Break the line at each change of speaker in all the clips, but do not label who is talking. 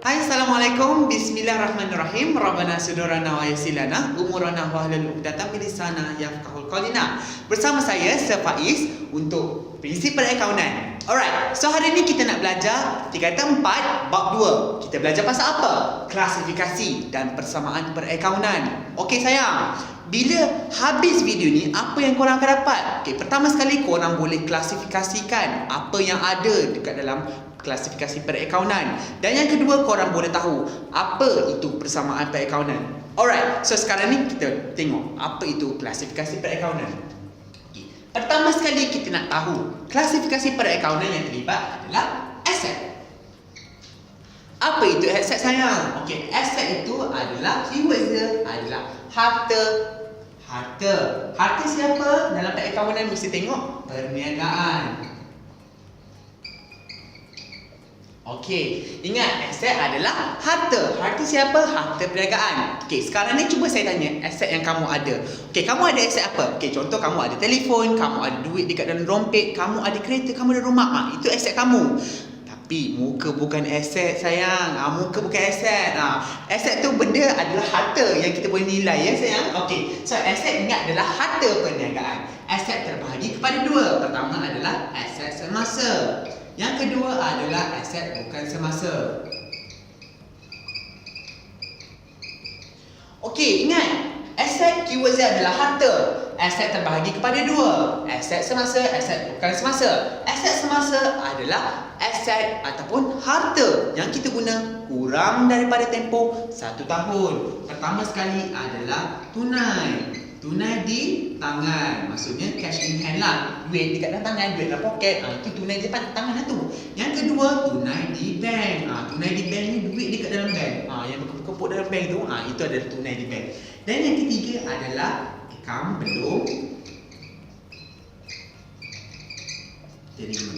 Hai, Assalamualaikum. Bismillahirrahmanirrahim. Rabbana sudurana wa yasilana umurana wa hlul uqdatam min lisana yafqahul qawlina. Bersama saya Sir Faiz untuk prinsip perakaunan. Alright, so hari ni kita nak belajar tingkatan 4 bab 2. Kita belajar pasal apa? Klasifikasi dan persamaan perakaunan. Okey sayang, bila habis video ni, apa yang korang akan dapat? Okey, pertama sekali korang boleh klasifikasikan apa yang ada dekat dalam klasifikasi perakaunan. Dan yang kedua, korang boleh tahu apa itu persamaan perakaunan. Alright, so sekarang ni kita tengok apa itu klasifikasi perakaunan. Okay. Pertama sekali kita nak tahu klasifikasi perakaunan yang terlibat adalah aset. Apa itu aset sayang? Okey, aset itu adalah keyword dia adalah harta. Harta siapa? Dalam perakaunan mesti tengok perniagaan. Okey, ingat aset adalah harta. Harta siapa? Harta perniagaan. Okey, sekarang ni cuba saya tanya aset yang kamu ada. Okey, kamu ada aset apa? Okey, contoh kamu ada telefon, kamu ada duit dekat dalam dompet, kamu ada kereta, kamu ada rumah. Itu aset kamu. Tapi muka bukan aset sayang. Muka bukan aset. Aset tu benda adalah harta yang kita boleh nilai ya sayang. Okey, so aset ingat adalah harta perniagaan. Aset terbahagi kepada dua. Pertama adalah aset semasa. Yang kedua adalah aset bukan semasa. Okey, ingat aset keyword dia adalah harta. Aset terbahagi kepada dua. Aset semasa, aset bukan semasa. Aset semasa adalah aset ataupun harta yang kita guna kurang daripada tempoh 1 tahun. Pertama sekali adalah tunai. Tunai di tangan, maksudnya cash in hand lah. Duit dekat dalam tangan, duit dalam poket, itu tunai di tangan lah tu. Yang kedua, tunai di bank. Tunai di bank ni duit dekat dalam bank. Yang berkepuk dalam bank tu, itu adalah tunai di bank. Dan yang ketiga adalah account belum terima.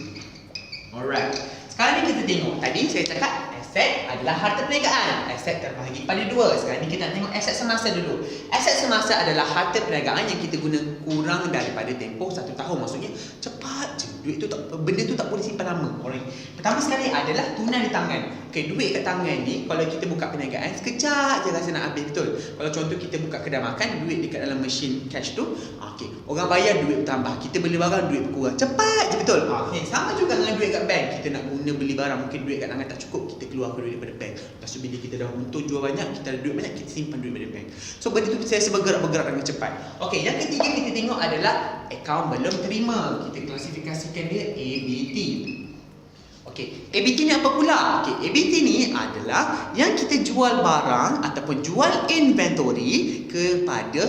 Alright, sekarang ni kita tengok. Tadi saya cakap aset adalah harta perniagaan. Aset terbahagi pada dua. Sekarang ni kita nak tengok aset semasa dulu. Aset semasa adalah harta perniagaan yang kita guna kurang daripada tempoh 1 tahun. Maksudnya cepat je. Duit tu tak, benda tu tak boleh simpan lama. Alright. Pertama sekali adalah tunai di tangan. Okey, duit kat tangan ni kalau kita buka perniagaan sekejap je rasa nak habis, betul. Kalau contoh kita buka kedai makan, duit dekat dalam mesin cash tu, okey, orang bayar duit bertambah. Kita beli barang duit berkurang. Cepat je, betul. Okey, sama juga dengan duit kat bank. Kita nak guna beli barang, mungkin duit kat tangan tak cukup, kita keluarkan duit daripada bank. Lepas tu bila kita dah untung jual banyak, kita ada duit banyak, kita simpan duit daripada bank. So benda tu saya bergerak dengan cepat. Okey, yang ketiga kita tengok adalah akaun belum terima. Kita klasifikasikan dia ABT. Okey, ABT ni apa pula? Okey, ABT ni adalah yang kita jual barang ataupun jual inventory kepada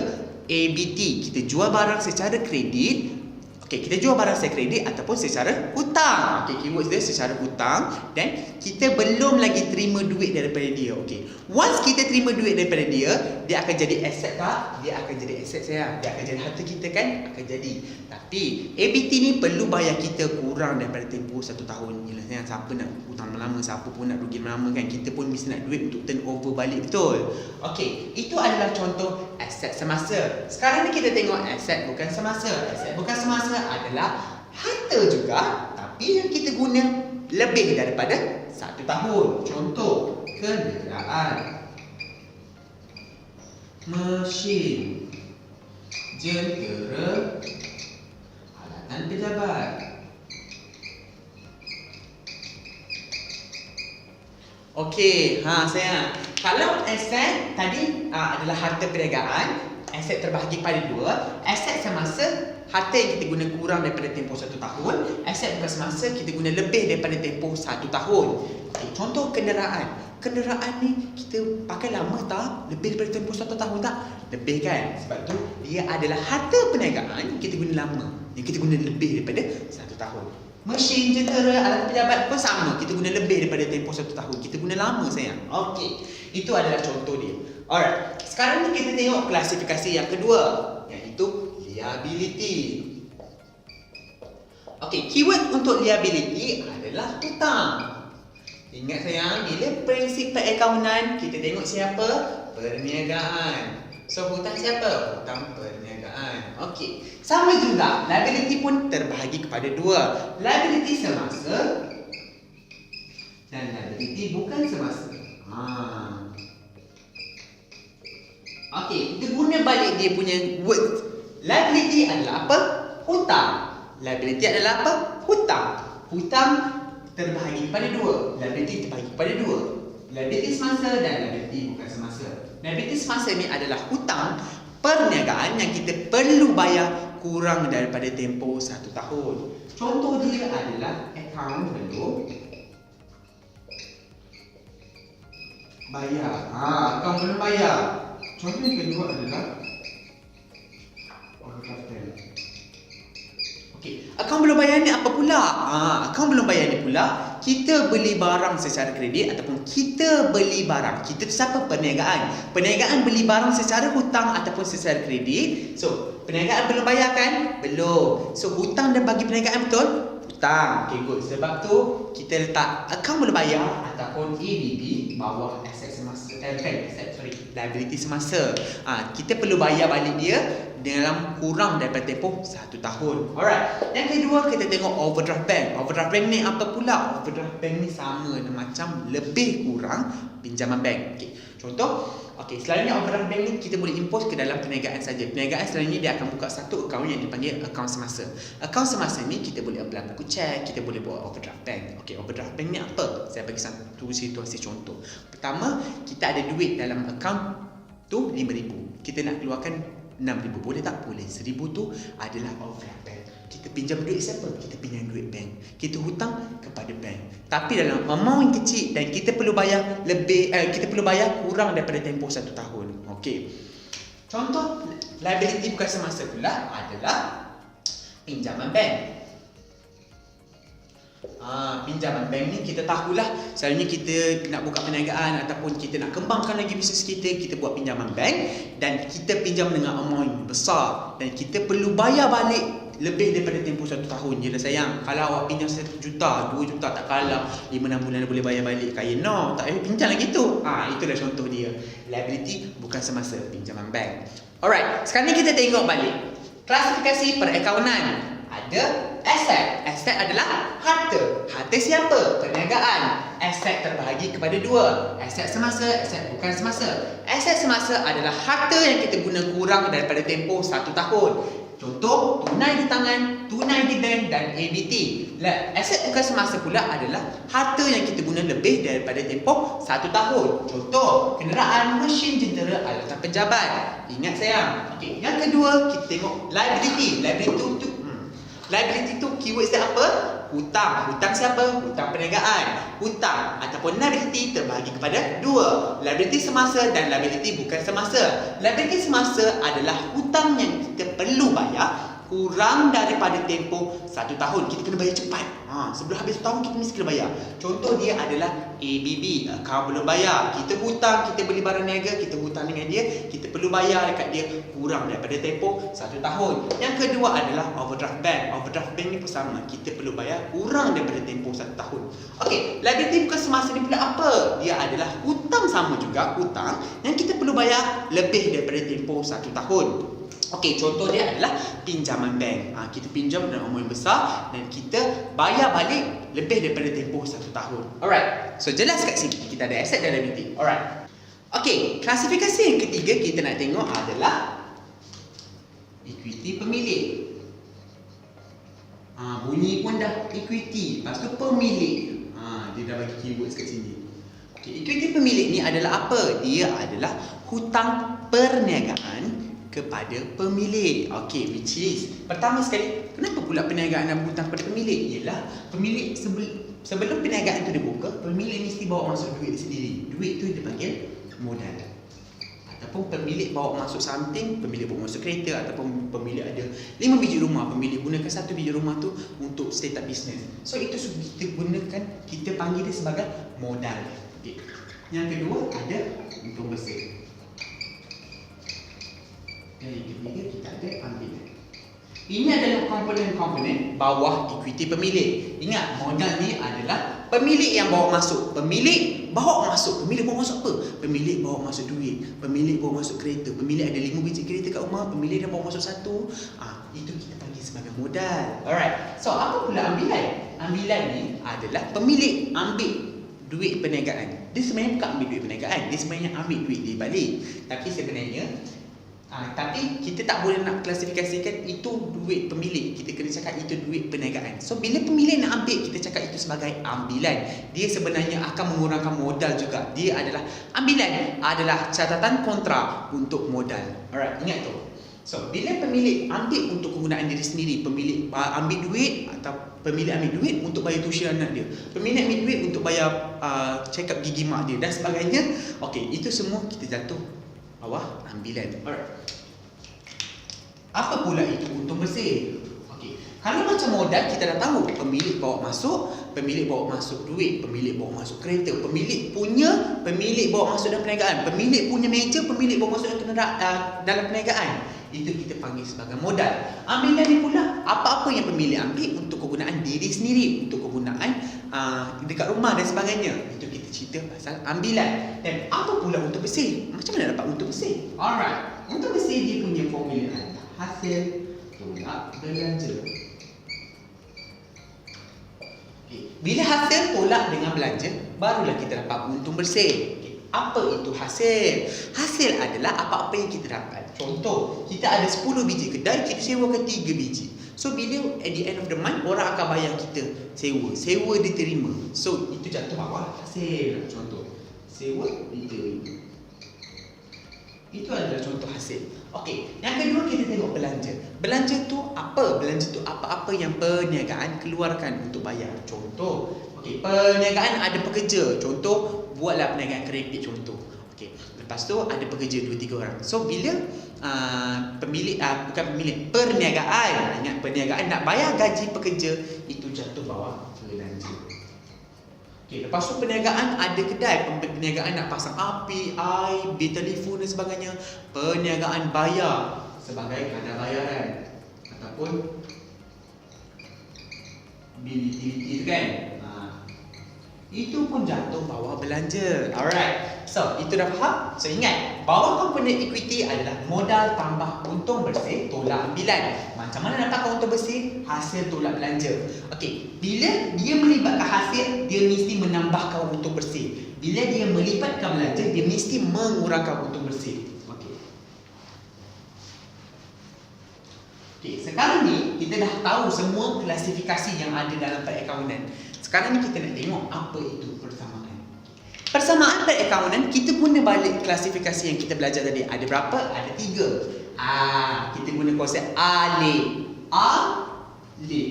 ABT. Kita jual barang secara kredit. Okey, kita jual barang secara kredit ataupun secara hutang. Okey, keyword dia secara hutang dan kita belum lagi terima duit daripada dia. Okey, once kita terima duit daripada dia, dia akan jadi aset tak? Dia akan jadi aset sayang. Dia akan jadi harta kita kan? Akan jadi. Tapi ABT ni perlu bayar kita kurang daripada tempoh 1 tahun. Yelah sayang, siapa nak hutang lama, siapa pun nak rugi lama kan? Kita pun mesti nak duit untuk turn over balik, betul? Okey, itu adalah contoh aset semasa. Sekarang ni kita tengok aset bukan semasa. Aset bukan semasa adalah harta juga, tapi yang kita guna lebih daripada 1 tahun. Contoh, kenderaan, mesin, jentera, alatan pejabat. Okey, sayang. Kalau aset tadi adalah harta perniagaan, aset terbahagi pada dua. Aset semasa, harta yang kita guna kurang daripada tempoh 1 tahun. Aset bukan semasa, kita guna lebih daripada tempoh 1 tahun. Okay, contoh kenderaan. Kenderaan ni kita pakai lama tak? Lebih daripada tempoh 1 tahun tak? Lebih kan? Sebab tu dia adalah harta perniagaan yang kita guna lama, yang kita guna lebih daripada 1 tahun. Mesin, jentera, alat pejabat pun sama. Kita guna lebih daripada tempoh 1 tahun. Kita guna lama sayang. Okey, itu adalah contoh dia. Alright, sekarang ni kita tengok klasifikasi yang kedua, iaitu liability. Okey, keyword untuk liability adalah hutang. Ingat sayang, bila prinsip perakaunan, kita tengok siapa? Perniagaan. So hutang siapa? Hutang perniagaan. Okey, sama juga liability pun terbahagi kepada dua. Liability semasa dan liability bukan semasa. Okey, kita guna balik dia punya word. Liability adalah apa? Hutang. Liability adalah apa? Hutang. Hutang terbahagi kepada dua. Liability terbahagi kepada dua. Liability semasa dan liability bukan semasa. Liability semasa ni adalah hutang perniagaan yang kita perlu bayar kurang daripada tempoh 1 tahun. Contoh dia adalah akaun belum bayar. Akaun belum bayar. Contoh yang kedua adalah akaun belum bayar ni apa pula? Akaun belum bayar ni pula, kita beli barang secara kredit ataupun kita beli barang. Kita tu siapa? Perniagaan. Perniagaan beli barang secara hutang ataupun secara kredit. So, perniagaan belum bayar kan? Belum. So, hutang dah bagi perniagaan betul? Hutang. Okay, good. Sebab tu, kita letak akaun belum bayar ataupun ABB bawah aset semasa. Liability semasa. Kita perlu bayar balik dia dalam kurang daripada tempoh 1 tahun. Alright. Yang kedua, kita tengok overdraft bank. Overdraft bank ni apa pula? Overdraft bank ni sama macam lebih kurang pinjaman bank. Okay. Contoh, selalunya overdraft bank ni kita boleh impose ke dalam perniagaan saja. Perniagaan selalunya dia akan buka satu akaun yang dipanggil akaun semasa. Akaun semasa ni kita boleh apply buku cek, kita boleh buat overdraft bank. Overdraft bank ni apa? Saya bagi satu situasi contoh. Pertama, kita ada duit dalam akaun tu 5,000. Kita nak keluarkan 6,000, boleh tak? Boleh. 1,000 tu adalah overdraft bank. Kita pinjam duit siapa? Kita pinjam duit bank. Kita hutang kepada bank. Tapi dalam amount yang kecil dan kita perlu bayar kita perlu bayar kurang daripada tempoh 1 tahun. Okey. Contoh liability bukan semasa pula adalah pinjaman bank. Pinjaman bank ni kita tahulah, selalunya kita nak buka perniagaan ataupun kita nak kembangkan lagi bisnes kita buat pinjaman bank dan kita pinjam dengan amount yang besar dan kita perlu bayar balik lebih daripada tempoh 1 tahun je lah sayang. Kalau awak pinjam 1 juta, 2 juta tak kalah 5-6 bulan dah boleh bayar balik. Kaya no, tak payah pinjam lagi tu. Itulah contoh dia. Liability bukan semasa pinjaman bank. Alright, sekarang ni kita tengok balik klasifikasi perakaunan. Ada aset. Aset adalah harta. Harta siapa? Perniagaan. Aset terbahagi kepada dua. Aset semasa, aset bukan semasa. Aset semasa adalah harta yang kita guna kurang daripada tempoh 1 tahun. Contoh, tunai di tangan, tunai di bank dan ABT. Aset bukan semasa pula adalah harta yang kita guna lebih daripada tempoh 1 tahun. Contoh, kenderaan, mesin jentera, alatan pejabat. Ingat sayang. Yang kedua, kita tengok liability. Liability tu keyword dia apa? Hutang. Hutang siapa? Hutang perniagaan. Hutang ataupun liability terbahagi kepada dua. Liability semasa dan liability bukan semasa. Liability semasa adalah hutang yang kita perlu bayar kurang daripada tempoh 1 tahun. Kita kena bayar cepat. Sebelum habis tahun kita mesti kena bayar. Contoh dia adalah ABB, akaun belum bayar. Kita hutang, kita beli barang niaga, kita hutang dengan dia, kita perlu bayar dekat dia kurang daripada tempoh 1 tahun. Yang kedua adalah overdraft bank. Overdraft bank ni pun sama, kita perlu bayar kurang daripada tempoh 1 tahun. Liability bukan semasa ni pula apa? Dia adalah hutang sama juga, hutang yang kita perlu bayar lebih daripada tempoh 1 tahun. Contoh dia adalah pinjaman bank. Kita pinjam dengan amount yang besar dan kita bayar balik lebih daripada tempoh 1 tahun. Alright. So jelas kat sini kita ada aset dan liability. Alright. Klasifikasi yang ketiga kita nak tengok adalah equity pemilik. Bunyi pun dah equity, lepas tu pemilik. Dia dah bagi keywords kat sini. Equity pemilik ni adalah apa? Dia adalah hutang perniagaan kepada pemilik. Which is pertama sekali, kenapa pula perniagaan nak berhutang kepada pemilik? Ialah pemilik sebelum perniagaan tu dibuka, pemilik mesti bawa masuk duit sendiri. Duit tu dipanggil modal. Ataupun pemilik bawa masuk something, pemilik bawa masuk kereta, ataupun pemilik ada 5 biji rumah, pemilik gunakan 1 biji rumah tu untuk start up business. So itu kita gunakan, kita panggil dia sebagai modal. Yang kedua ada untung besar. Dan yang ketiga kita ada ambilan. Ini adalah komponen-komponen bawah equity pemilik. Ingat, modal ni adalah pemilik yang bawa masuk. Pemilik bawa masuk. Pemilik bawa masuk apa? Pemilik bawa masuk duit. Pemilik bawa masuk kereta. Pemilik ada 5 biji kereta kat rumah. Pemilik dah bawa masuk 1. Itu kita panggil sebagai modal. Alright. So, apa pula ambilan? Ambilan ni adalah pemilik ambil duit perniagaan. Dia sebenarnya bukan ambil duit perniagaan, dia sebenarnya ambil duit dia balik. Tapi sebenarnya tapi kita tak boleh nak klasifikasikan itu duit pemilik. Kita kena cakap itu duit perniagaan. So bila pemilik nak ambil, kita cakap itu sebagai ambilan. Dia sebenarnya akan mengurangkan modal juga. Dia adalah ambilan, adalah catatan kontra untuk modal. Alright, ingat tu. So bila pemilik ambil untuk kegunaan diri sendiri, pemilik ambil duit atau pemilik ambil duit untuk bayar tuition anak dia, pemilik ambil duit untuk bayar check up gigi mak dia dan sebagainya. Okey, itu semua kita jatuh bawah ambilan. Alright. Apa pula itu untung bersih? Okey. Kalau macam modal kita dah tahu pemilik bawa masuk duit, pemilik bawa masuk kereta, pemilik bawa masuk dalam perniagaan, pemilik punya meja, pemilik bawa masuk dalam perniagaan. Itu kita panggil sebagai modal. Ambilan ni pula apa-apa yang pemilik ambil untuk kegunaan diri sendiri, untuk kegunaan dekat rumah dan sebagainya. Itu kita cerita pasal ambilan. Dan apa pula untung bersih? Macam mana dapat untung bersih? Alright, untung bersih dia punya formula adalah hasil tolak belanja. Okay. Bila hasil tolak dengan belanja, barulah kita dapat untung bersih. Okay. Apa itu hasil? Hasil adalah apa-apa yang kita dapat. Contoh, kita ada 10 biji kedai, kita sewakan 3 biji. So bila at the end of the month, orang akan bayar kita sewa diterima. So itu jatuh bawah hasil. Contoh, sewa diterima. Itu adalah contoh hasil. Okey, yang kedua kita tengok belanja. Belanja tu apa? Belanja tu apa-apa yang perniagaan keluarkan untuk bayar. Contoh, okey, perniagaan ada pekerja. Contoh, buatlah perniagaan kredit contoh. Okey, lepas tu ada pekerja 2-3 orang. So bila perniagaan, ingat perniagaan nak bayar gaji pekerja, itu jatuh bawah belanja. Okay, lepas tu perniagaan ada kedai, perniagaan nak pasang api, air, bil telefon dan sebagainya. Perniagaan bayar sebagai kadar bayaran ataupun bil utility kan. Itu pun jatuh bawah belanja. Alright. So, itu dah faham? So, ingat, bawah komponen equity adalah modal tambah untung bersih tolak ambilan. Macam mana dapatkan untung bersih? Hasil tolak belanja. Okey, bila dia melibatkan hasil, dia mesti menambahkan untung bersih. Bila dia melibatkan belanja, dia mesti mengurangkan untung bersih. Okey, sekarang ni kita dah tahu semua klasifikasi yang ada dalam perakaunan. Sekarang ni kita nak tengok apa itu persamaan. Persamaan perakaunan, kita guna balik klasifikasi yang kita belajar tadi. Ada berapa? Ada 3. Kita guna konsep ALE. ALE.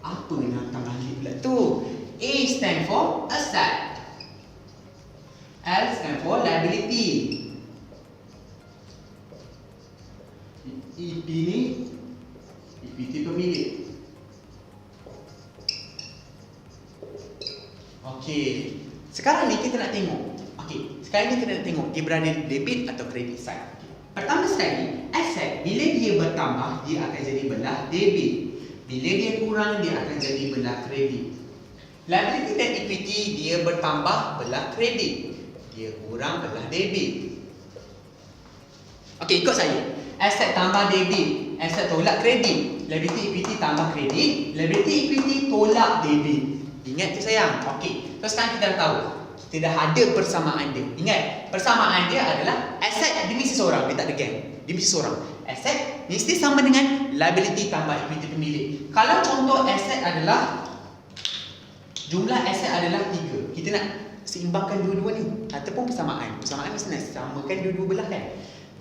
Apa natang ALE pula tu? A stand for asset. L stand for liability. EP ni equity pemilik. Okey. Sekarang ni kita nak tengok. Okey, sekarang ni kita nak tengok dia berada di debit atau credit side. Pertama sekali, asset bila dia bertambah dia akan jadi belah debit. Bila dia kurang dia akan jadi belah kredit. Liability dan equity dia bertambah belah kredit. Dia kurang belah debit. Okey, ikut saya. Aset tambah debit, aset tolak kredit. Liability equity tambah kredit, liability equity tolak debit. Ingat tu sayang. Okey. So sekarang kita dah tahu. Kita dah ada persamaan dia. Ingat, persamaan dia adalah aset dia mesti seorang, dia tak ada gang. Dia mesti seorang. Aset mesti sama dengan liability tambah equity pemilik. Kalau contoh aset adalah jumlah aset adalah 3. Kita nak seimbangkan dua-dua ni ataupun persamaan. Persamaan mesti nak samakan dua-dua belah kan.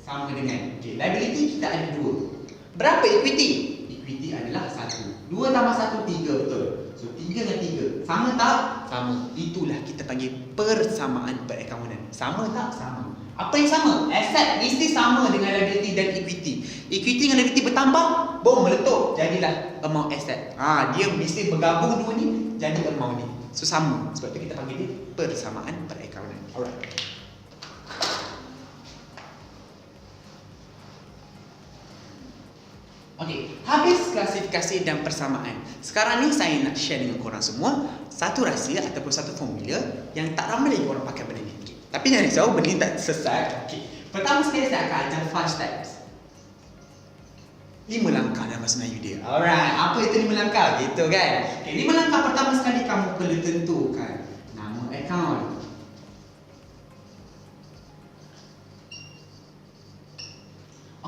Sama dengan liability kita ada 2. Berapa equity? Equity adalah 1. 2 tambah 1 3 betul. So 3 dengan 3 sama tak? Sama. Itulah kita panggil persamaan perakaunan. Sama tak? Sama. Apa yang sama? Aset mesti sama dengan liability dan equity. Equity dengan liability bertambah, boom meletup, jadilah amount asset. Dia mesti bergabung dua ni jadi amount ni. So sama. Sebab tu kita panggil dia persamaan perakaunan. Alright. Okey, habis klasifikasi dan persamaan. Sekarang ni saya nak share dengan korang semua satu rahsia ataupun satu formula yang tak ramai lagi orang pakai benda ni. Okay. Tapi jangan risau, benda ni tak selesai. Okey. Pertama sekali saya akan ajar 5 steps. 5 langkah dalam bahasa Melayu dia. Alright, apa itu 5 langkah? Gitu kan? Okey, 5 langkah pertama sekali kamu perlu tentukan nama account.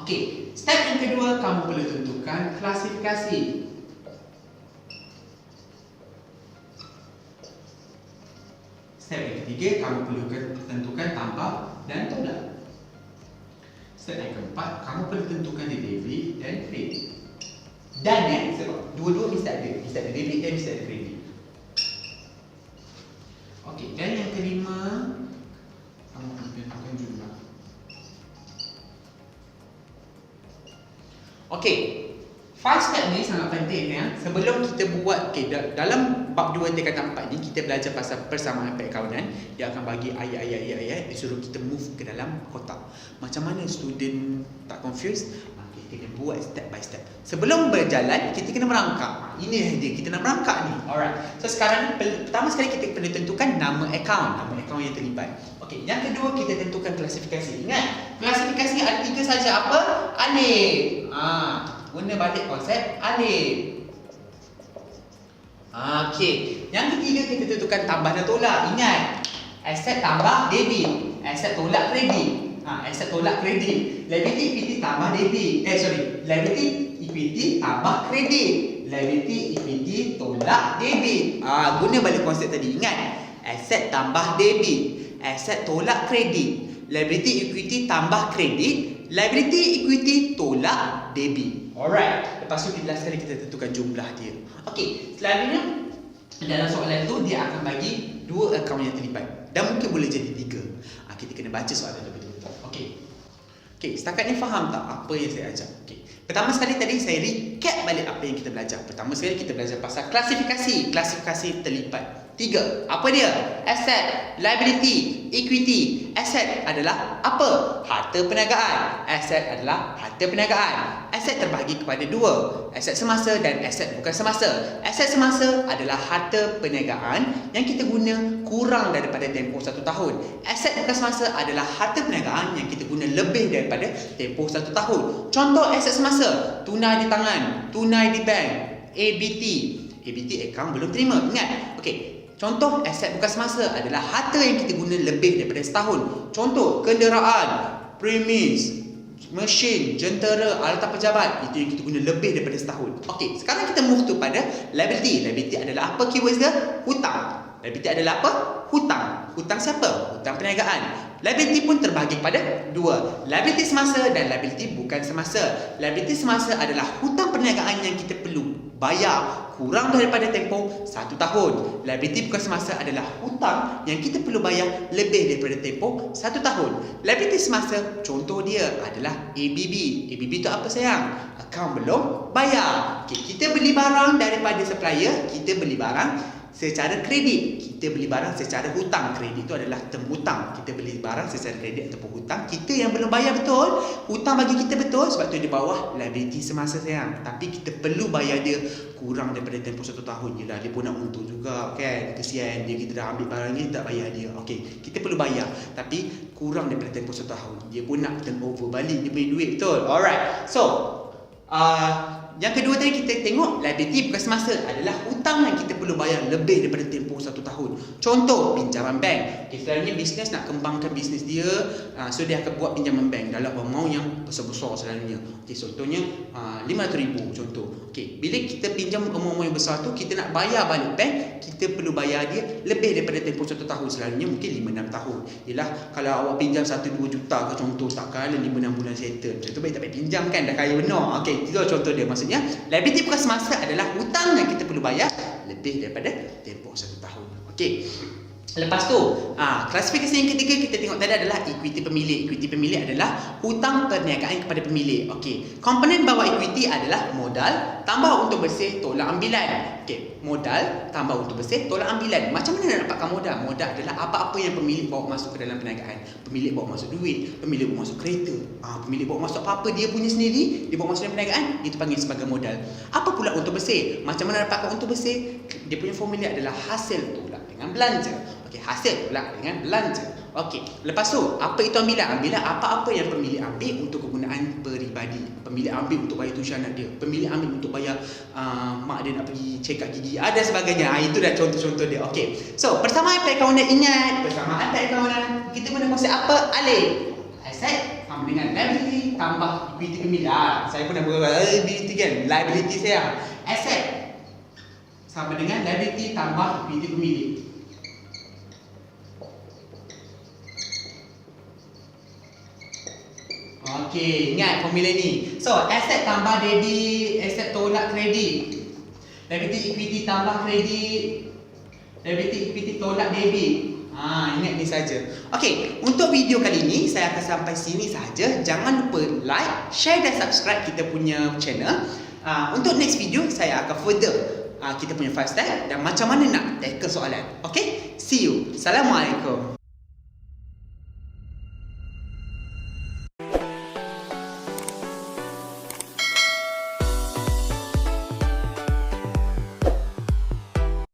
Okey, step yang kedua kamu perlu tentukan klasifikasi. Step yang ketiga kamu perlu tentukan tambah dan tolak. Step yang keempat kamu perlu tentukan debit dan kredit. Dan sebab dua-dua mesti ada debit dan mesti ada kredit. Okey, dan yang kelima kamu perlu tentukan jumlah. Okey, 5 step ni sangat penting ya. Sebelum kita buat dalam bab 2 tingkatan 4 ni kita belajar pasal persamaan perakaunan. Dia akan bagi ayat-ayat disuruh kita move ke dalam kotak. Macam mana student tak confused? Kita kena buat step by step. Sebelum berjalan kita kena merangkak. Ini dia, kita nak merangkak ni. Alright. So sekarang pertama sekali kita perlu tentukan nama account yang terlibat. Okey, yang kedua kita tentukan klasifikasi. Ingat, klasifikasi ada 3 saja. Apa? Alif. Guna balik konsep alif. Okey, yang ketiga kita tentukan tambah dan tolak. Ingat, aset tambah debit, aset tolak kredit. Aset tolak kredit. Liability equity tambah debit. Liability equity tambah kredit. Liability equity tolak debit. Guna balik konsep tadi. Ingat, aset tambah debit, aset tolak kredit. Liability equity tambah kredit. Liability equity tolak debit. Alright. Lepas tu last sekali kita tentukan jumlah dia. Okey, selanjutnya dalam soalan tu dia akan bagi 2 akaun yang terlibat dan mungkin boleh jadi 3. Kita kena baca soalan tu betul-betul. Okey, setakat ni faham tak apa yang saya ajar? Okey. Pertama sekali tadi saya recap balik apa yang kita belajar. Pertama sekali kita belajar pasal klasifikasi terlibat. 3. Apa dia? Asset, liability, equity. Asset adalah apa? Harta perniagaan. Asset adalah harta perniagaan. Aset terbahagi kepada 2, aset semasa dan aset bukan semasa. Aset semasa adalah harta perniagaan yang kita guna kurang daripada tempoh 1 tahun. Aset bukan semasa adalah harta perniagaan yang kita guna lebih daripada tempoh 1 tahun. Contoh aset semasa, tunai di tangan, tunai di bank, ABT. ABT account belum terima. Ingat. Okey. Contoh aset bukan semasa adalah harta yang kita guna lebih daripada setahun. Contoh kenderaan, premis, mesin, jentera, alatan pejabat. Itu yang kita guna lebih daripada setahun. Okey, sekarang kita move tu pada liability. Liability adalah apa keywords dia? Hutang. Liability adalah apa? Hutang. Hutang siapa? Hutang perniagaan. Liability pun terbahagi kepada 2. Liability semasa dan liability bukan semasa. Liability semasa adalah hutang perniagaan yang kita perlu bayar kurang daripada tempoh 1 tahun. Liability bukan semasa adalah hutang yang kita perlu bayar lebih daripada tempoh 1 tahun. Liability semasa contoh dia adalah ABB. ABB itu apa sayang? Akaun belum bayar. Okay, kita beli barang daripada supplier, kita beli barang secara kredit, kita beli barang secara hutang. Kredit itu adalah term hutang. Kita beli barang secara kredit ataupun hutang. Kita yang belum bayar betul, hutang bagi kita betul, sebab tu di bawah liability semasa sayang. Tapi kita perlu bayar dia kurang daripada tempoh 1 tahun. Yelah, dia pun nak untung juga kan. Kesian dia, kita dah ambil barang ni tak bayar dia. Okey, kita perlu bayar tapi kurang daripada tempoh 1 tahun. Dia pun nak turnover balik dia punya duit betul. Alright. So, yang kedua tadi kita tengok liability bukan semasa adalah hutang yang kita perlu bayar lebih daripada tempoh 1 tahun. Contoh pinjaman bank. Selalunya bisnes nak kembangkan bisnes dia, so dia akan buat pinjaman bank dalam amount yang besar-besar selalunya. Contohnya 500,000 contoh. Bila kita pinjam amount yang besar tu, kita nak bayar balik bank, kita perlu bayar dia lebih daripada tempoh 1 tahun. Selalunya mungkin 5-6 tahun. Yelah, kalau awak pinjam 1-2 juta ke contoh, takkan 5-6 bulan settle. Macam tu baik tak payah pinjam kan, dah kaya benar. Itu contoh dia. Maksudnya liability bukan semasa adalah hutang yang kita perlu bayar lebih daripada tempoh 1 tahun. Lepas tu, klasifikasi yang ketiga kita tengok tadi adalah equity pemilik. Equity pemilik adalah hutang perniagaan kepada pemilik. Komponen bawah equity adalah modal tambah untung bersih tolak ambilan. Modal tambah untung bersih tolak ambilan. Macam mana nak dapatkan modal? Modal adalah apa-apa yang pemilik bawa masuk ke dalam perniagaan. Pemilik bawa masuk duit, pemilik bawa masuk kereta, pemilik bawa masuk apa-apa dia punya sendiri, dia bawa masuk dalam perniagaan, itu panggil sebagai modal. Apa pula untung bersih? Macam mana dapatkan untung bersih? Dia punya formula adalah hasil tolak dengan belanja. Hasil tolak dengan belanja. Lepas tu, apa itu ambilan? Ambilan apa-apa yang pemilik ambil untuk kegunaan peribadi.
peribadi. Pemilik ambil untuk bayar tuition anak dia, pemilik ambil untuk bayar mak dia nak pergi check up gigi dan sebagainya. Itu dah contoh-contoh dia. Okey. So, persamaan pihak kawanan, ingat persamaan pihak kawanan kita guna konsep apa? Alih. Aset sama dengan liability tambah equity pemilik. Saya pun dah berbual liability kan. Liability saya. Aset sama dengan liability tambah equity pemilik. Okey, ingat formula ni. So, aset tambah debit, aset tolak kredit. Liability equity tambah kredit. Liability equity tolak debit. Ingat ni saja. Okey, untuk video kali ni saya akan sampai sini saja. Jangan lupa like, share dan subscribe kita punya channel. Untuk next video saya akan further kita punya 5 step dan macam mana nak tackle soalan. Okey? See you. Assalamualaikum.